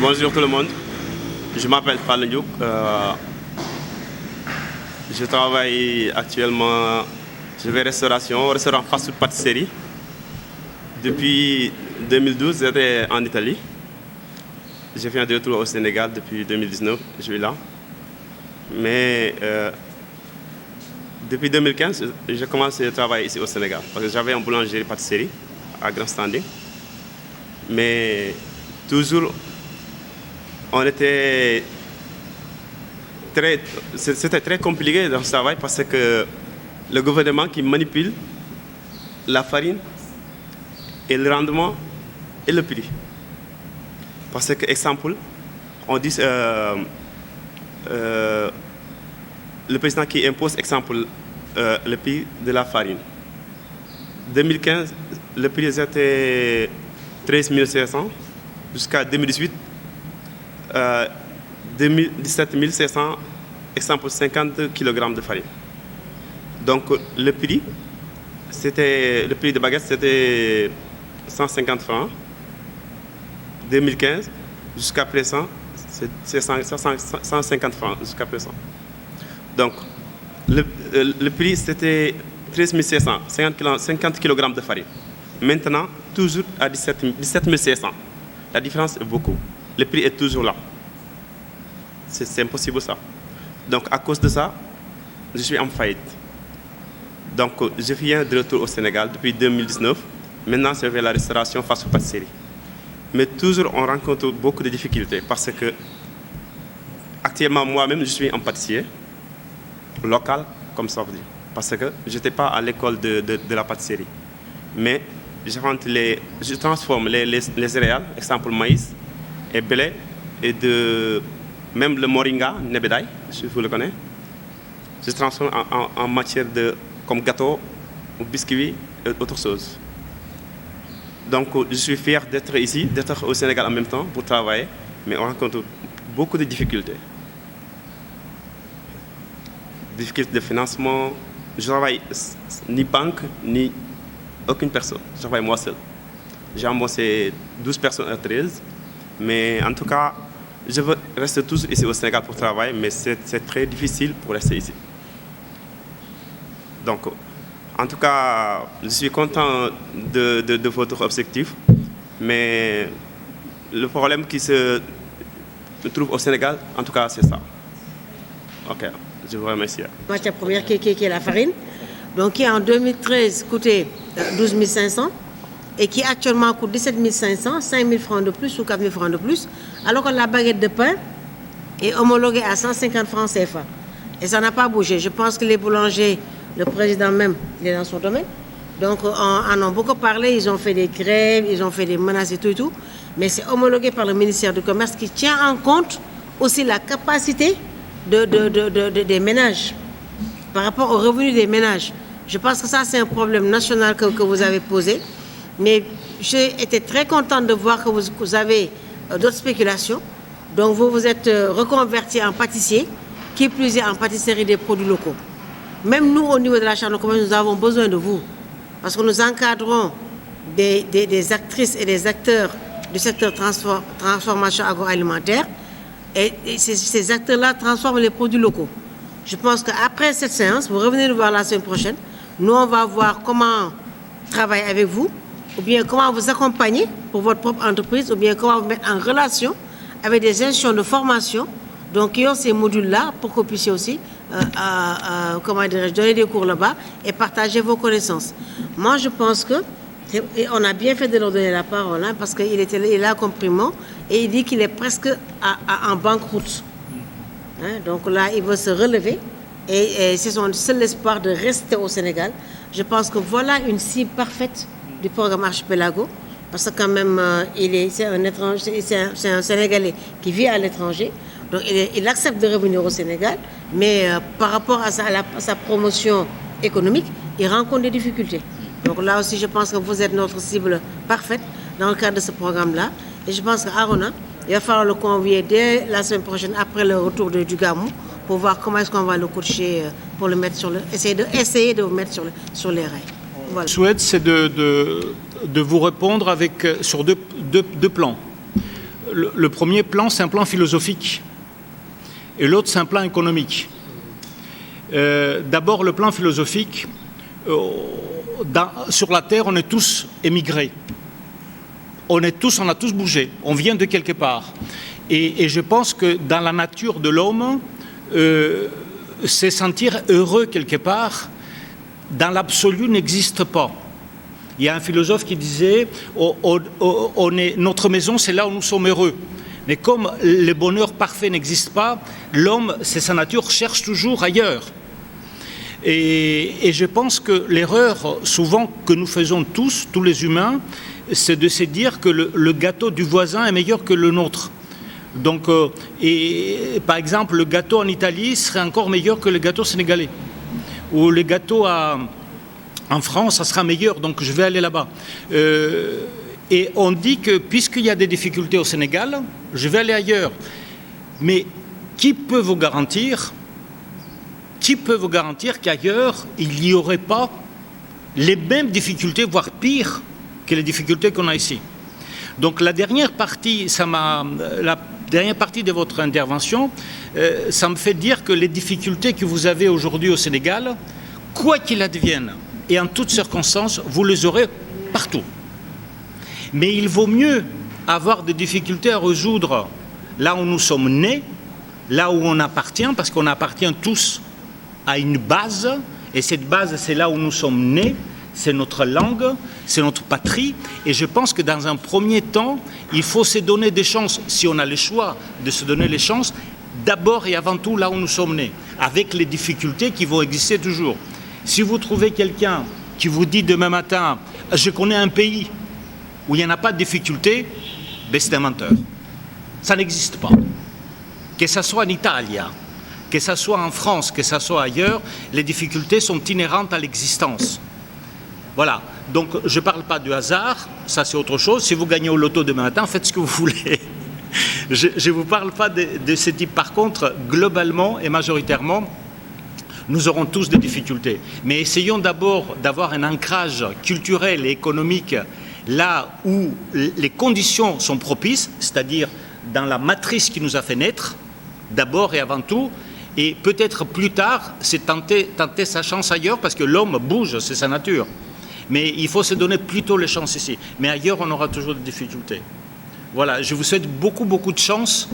Bonjour tout le monde, je m'appelle Fallou Ndiouk. Je travaille actuellement, je vais restaurant fast-food pâtisserie. Depuis 2012, j'étais en Italie. J'ai fait un retour au Sénégal depuis 2019, je suis là. Mais depuis 2015, j'ai commencé à travailler ici au Sénégal. Parce que j'avais une boulangerie-pâtisserie à grand standing. Mais toujours, c'était très compliqué dans ce travail parce que le gouvernement qui manipule la farine et le rendement et le prix. Parce que, exemple, on dit le président qui impose, exemple, le prix de la farine. 2015, le prix était 13 500 jusqu'à 2018, 17 500, exemple 50 kg de farine. Donc le prix de baguette, c'était 150 francs. 2015, jusqu'à présent, c'est 150 francs jusqu'à présent. Donc le prix, c'était 13 500, 50 kg de farine. Maintenant, toujours à 17 500. La différence est beaucoup. Le prix est toujours là. C'est impossible ça. Donc à cause de ça, je suis en faillite. Donc je viens de retour au Sénégal depuis 2019. Maintenant, je fais la restauration fast-food pâtisserie. Mais toujours, on rencontre beaucoup de difficultés parce que actuellement, moi-même, je suis un pâtissier local, comme ça vous dit. Parce que je n'étais pas à l'école de la pâtisserie. Mais je transforme les céréales, exemple maïs et blé, et même le moringa, nebedaï, si vous le connaissez. Je transforme en matière comme gâteau, ou biscuits et autre chose. Donc je suis fier d'être ici, d'être au Sénégal en même temps pour travailler, mais on rencontre beaucoup de difficultés. Difficultés de financement. Je travaille ni banque, ni aucune personne. Je travaille moi seul. J'ai embauché 12 personnes à 13. Mais en tout cas, je veux rester toujours ici au Sénégal pour travailler, mais c'est très difficile pour rester ici. Donc, en tout cas, je suis content de votre objectif, mais le problème qui se trouve au Sénégal, en tout cas, c'est ça. Ok, je vous remercie. La matière première qui est la farine, donc qui en 2013 coûtait 12 500 et qui actuellement coûte 17 500, 5 000 francs de plus ou 4 000 francs de plus, alors que la baguette de pain est homologuée à 150 francs CFA. Et ça n'a pas bougé. Je pense que les boulangers, le président même, il est dans son domaine. Donc, en ont beaucoup parlé, ils ont fait des grèves, ils ont fait des menaces et tout. Mais c'est homologué par le ministère du Commerce qui tient en compte aussi la capacité des ménages par rapport aux revenus des ménages. Je pense que ça, c'est un problème national que vous avez posé. Mais j'ai été très contente de voir que vous avez d'autres spéculations. Donc, vous vous êtes reconverti en pâtissier, qui plus est en pâtisserie des produits locaux. Même nous, au niveau de la Chambre de commerce, nous avons besoin de vous. Parce que nous encadrons des actrices et des acteurs du secteur transformation agroalimentaire. Et ces acteurs-là transforment les produits locaux. Je pense qu'après cette séance, vous revenez nous voir la semaine prochaine. Nous, on va voir comment travailler avec vous, ou bien comment vous accompagner pour votre propre entreprise, ou bien comment vous mettre en relation avec des institutions de formation, donc qui ont ces modules-là pour que vous puissiez aussi donner des cours là-bas et partager vos connaissances. Moi, je pense que on a bien fait de leur donner la parole, hein, parce qu'il est là comme primant et il dit qu'il est presque en banqueroute. Hein, donc là, il veut se relever et c'est son seul espoir de rester au Sénégal. Je pense que voilà une cible parfaite du programme Archipelago, parce que quand même, c'est un Sénégalais qui vit à l'étranger. Donc il accepte de revenir au Sénégal, mais par rapport à sa promotion économique, il rencontre des difficultés. Donc là aussi, je pense que vous êtes notre cible parfaite dans le cadre de ce programme-là. Et je pense qu'Arona, il va falloir le convier dès la semaine prochaine, après le retour du Gamou, pour voir comment est-ce qu'on va le coacher, pour le mettre essayer de vous mettre sur les rails. Voilà. Je souhaite, c'est de vous répondre sur deux plans. le premier plan, c'est un plan philosophique. Et l'autre, c'est un plan économique. D'abord, le plan philosophique. Sur la Terre, on est tous émigrés. On a tous bougé. On vient de quelque part. Et je pense que dans la nature de l'homme, se sentir heureux quelque part, dans l'absolu, n'existe pas. Il y a un philosophe qui disait notre maison, c'est là où nous sommes heureux. Mais comme le bonheur parfait n'existe pas, l'homme, c'est sa nature, cherche toujours ailleurs. Et je pense que l'erreur, souvent, que nous faisons tous les humains, c'est de se dire que le gâteau du voisin est meilleur que le nôtre. Donc, par exemple, le gâteau en Italie serait encore meilleur que le gâteau sénégalais. Ou le gâteau en France, ça sera meilleur, donc je vais aller là-bas. Et on dit que puisqu'il y a des difficultés au Sénégal, je vais aller ailleurs. Mais qui peut vous garantir qu'ailleurs, il n'y aurait pas les mêmes difficultés, voire pire que les difficultés qu'on a ici? Donc la dernière partie de votre intervention, ça me fait dire que les difficultés que vous avez aujourd'hui au Sénégal, quoi qu'il advienne, et en toutes circonstances, vous les aurez partout. Mais il vaut mieux avoir des difficultés à résoudre là où nous sommes nés, là où on appartient, parce qu'on appartient tous à une base, et cette base, c'est là où nous sommes nés, c'est notre langue, c'est notre patrie, et je pense que dans un premier temps, il faut se donner des chances, si on a le choix de se donner les chances, d'abord et avant tout là où nous sommes nés, avec les difficultés qui vont exister toujours. Si vous trouvez quelqu'un qui vous dit demain matin « je connais un pays où il n'y en a pas de difficultés », ben c'est un menteur. Ça n'existe pas. Que ce soit en Italie, que ce soit en France, que ce soit ailleurs, les difficultés sont inhérentes à l'existence. Voilà. Donc, je ne parle pas du hasard, ça c'est autre chose. Si vous gagnez au loto demain matin, faites ce que vous voulez. Je ne vous parle pas de ce type. Par contre, globalement et majoritairement, nous aurons tous des difficultés. Mais essayons d'abord d'avoir un ancrage culturel et économique là où les conditions sont propices, c'est-à-dire dans la matrice qui nous a fait naître, d'abord et avant tout, et peut-être plus tard, c'est tenter sa chance ailleurs, parce que l'homme bouge, c'est sa nature. Mais il faut se donner plutôt les chances ici. Mais ailleurs, on aura toujours des difficultés. Voilà, je vous souhaite beaucoup de chance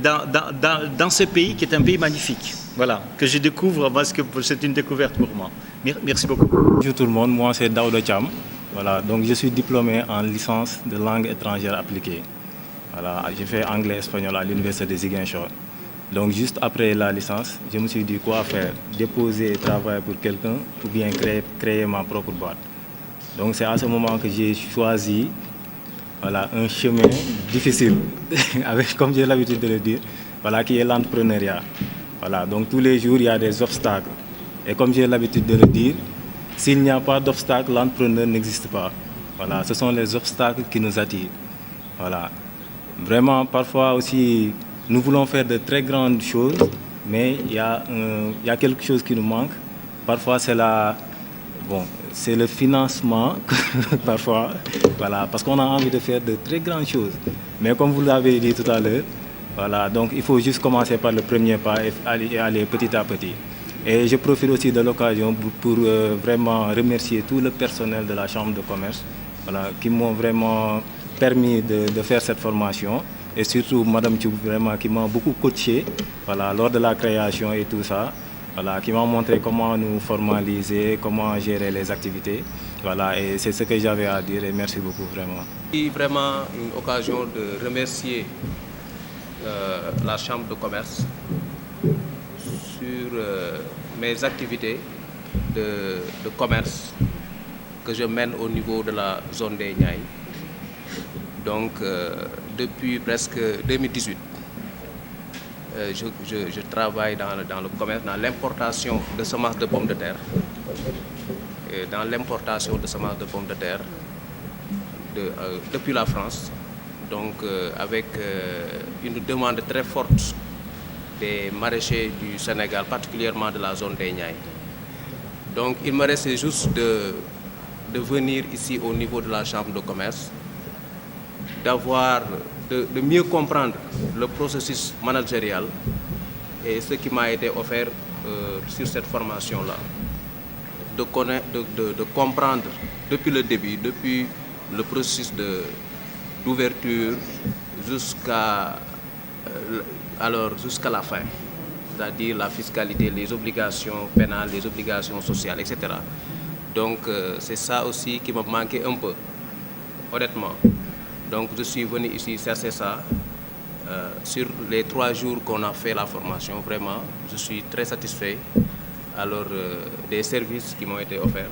dans ce pays qui est un pays magnifique. Voilà, que je découvre parce que c'est une découverte pour moi. Merci beaucoup. Bonjour tout le monde, moi c'est Daouda Thiam. Voilà, donc je suis diplômé en licence de langue étrangère appliquée. Voilà, j'ai fait anglais et espagnol à l'université de Ziguinchor. Donc juste après la licence, je me suis dit quoi faire, déposer et travailler pour quelqu'un ou bien créer ma propre boîte. Donc c'est à ce moment que j'ai choisi un chemin difficile, comme j'ai l'habitude de le dire, qui est l'entrepreneuriat. Voilà, donc tous les jours il y a des obstacles. Et comme j'ai l'habitude de le dire, s'il n'y a pas d'obstacles, l'entrepreneur n'existe pas. Voilà, ce sont les obstacles qui nous attirent. Voilà. Vraiment, parfois aussi, nous voulons faire de très grandes choses, mais il y a quelque chose qui nous manque. Parfois, c'est le financement, parfois, parce qu'on a envie de faire de très grandes choses. Mais comme vous l'avez dit tout à l'heure, donc il faut juste commencer par le premier pas et aller petit à petit. Et je profite aussi de l'occasion pour vraiment remercier tout le personnel de la Chambre de commerce qui m'ont vraiment permis de faire cette formation. Et surtout Madame Tchoub, vraiment, qui m'a beaucoup coaché lors de la création et tout ça, qui m'a montré comment nous formaliser, comment gérer les activités. Et c'est ce que j'avais à dire et merci beaucoup vraiment. C'est vraiment une occasion de remercier la Chambre de commerce sur mes activités de commerce que je mène au niveau de la zone des Niayes. Donc, depuis presque 2018, je travaille dans le commerce, dans l'importation de semences de pommes de terre. Depuis la France, donc avec une demande très forte des maraîchers du Sénégal, particulièrement de la zone des Niayes. Donc, il me restait juste de venir ici au niveau de la Chambre de commerce, d'avoir de mieux comprendre le processus managérial et ce qui m'a été offert sur cette formation-là. De comprendre depuis le début, depuis le processus d'ouverture jusqu'à la fin, c'est-à-dire la fiscalité, les obligations pénales, les obligations sociales, etc. Donc c'est ça aussi qui me manquait un peu, honnêtement. Donc je suis venu ici chercher ça. Sur les 3 jours qu'on a fait la formation, vraiment, je suis très satisfait alors des services qui m'ont été offerts.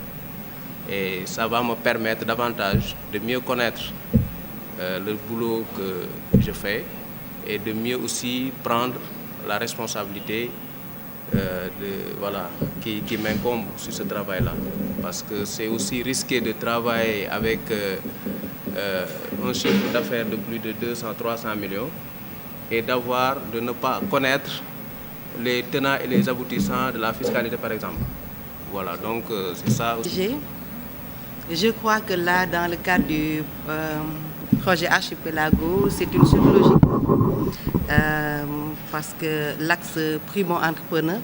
Et ça va me permettre davantage de mieux connaître le boulot que je fais et de mieux aussi prendre la responsabilité qui m'incombe sur ce travail-là. Parce que c'est aussi risqué de travailler avec un chiffre d'affaires de plus de 200-300 millions et de ne pas connaître les tenants et les aboutissants de la fiscalité, par exemple. Voilà, donc c'est ça aussi. Je crois que là, dans le cadre du projet Archipelago, c'est une suite logique. Parce que l'axe primo-entrepreneur,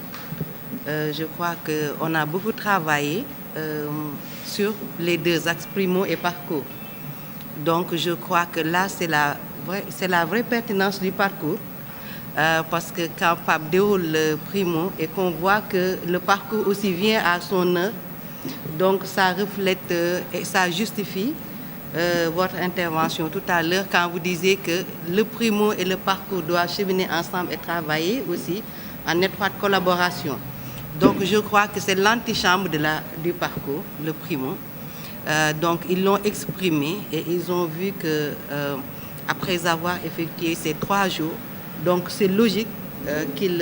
je crois qu'on a beaucoup travaillé sur les 2 axes, primo et parcours. Donc je crois que là, c'est la vraie pertinence du parcours. Parce que quand Pape déroule le primo et qu'on voit que le parcours aussi vient à son heure, donc ça reflète et ça justifie votre intervention tout à l'heure quand vous disiez que le primo et le parcours doivent cheminer ensemble et travailler aussi en étroite collaboration. Donc je crois que c'est l'antichambre du parcours, le primo. Donc ils l'ont exprimé et ils ont vu que après avoir effectué ces 3 jours, donc c'est logique qu'ils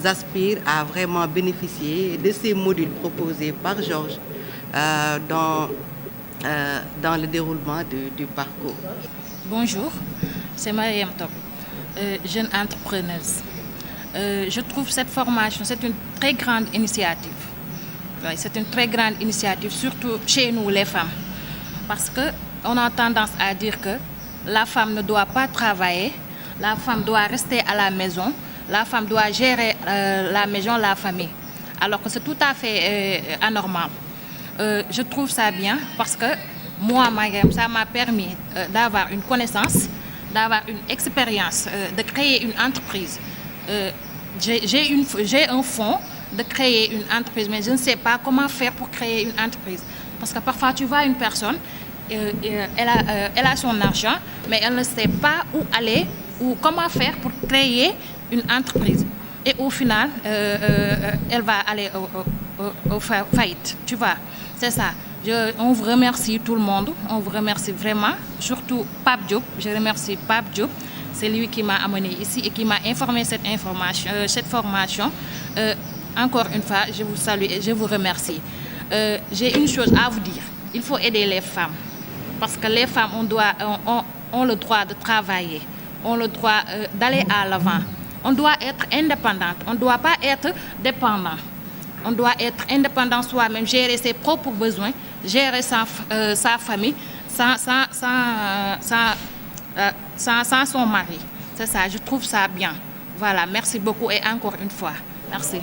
aspirent à vraiment bénéficier de ces modules proposés par Georges dans le déroulement du parcours. Bonjour, c'est Mariam Top, jeune entrepreneuse. Je trouve cette formation, c'est une très grande initiative. Oui, c'est une très grande initiative, surtout chez nous les femmes. Parce qu'on a tendance à dire que la femme ne doit pas travailler, la femme doit rester à la maison, la femme doit gérer la maison, la famille. Alors que c'est tout à fait anormal. Je trouve ça bien parce que moi, ça m'a permis d'avoir une connaissance, d'avoir une expérience, de créer une entreprise. J'ai un fonds de créer une entreprise, mais je ne sais pas comment faire pour créer une entreprise. Parce que parfois, tu vois une personne, elle a son argent, mais elle ne sait pas où aller ou comment faire pour créer une entreprise. Et au final, elle va aller au faillite, tu vois. C'est ça. On vous remercie tout le monde, on vous remercie vraiment, surtout Pape Diop. Je remercie Pape Diop. C'est lui qui m'a amené ici et qui m'a informé cette formation. Encore une fois, je vous salue et je vous remercie. J'ai une chose à vous dire. Il faut aider les femmes. Parce que les femmes ont le droit de travailler, ont le droit d'aller à l'avant. On doit être indépendante, on ne doit pas être dépendant. On doit être indépendant soi-même, gérer ses propres besoins, gérer sa famille sans son mari. C'est ça, je trouve ça bien. Voilà, merci beaucoup et encore une fois, merci.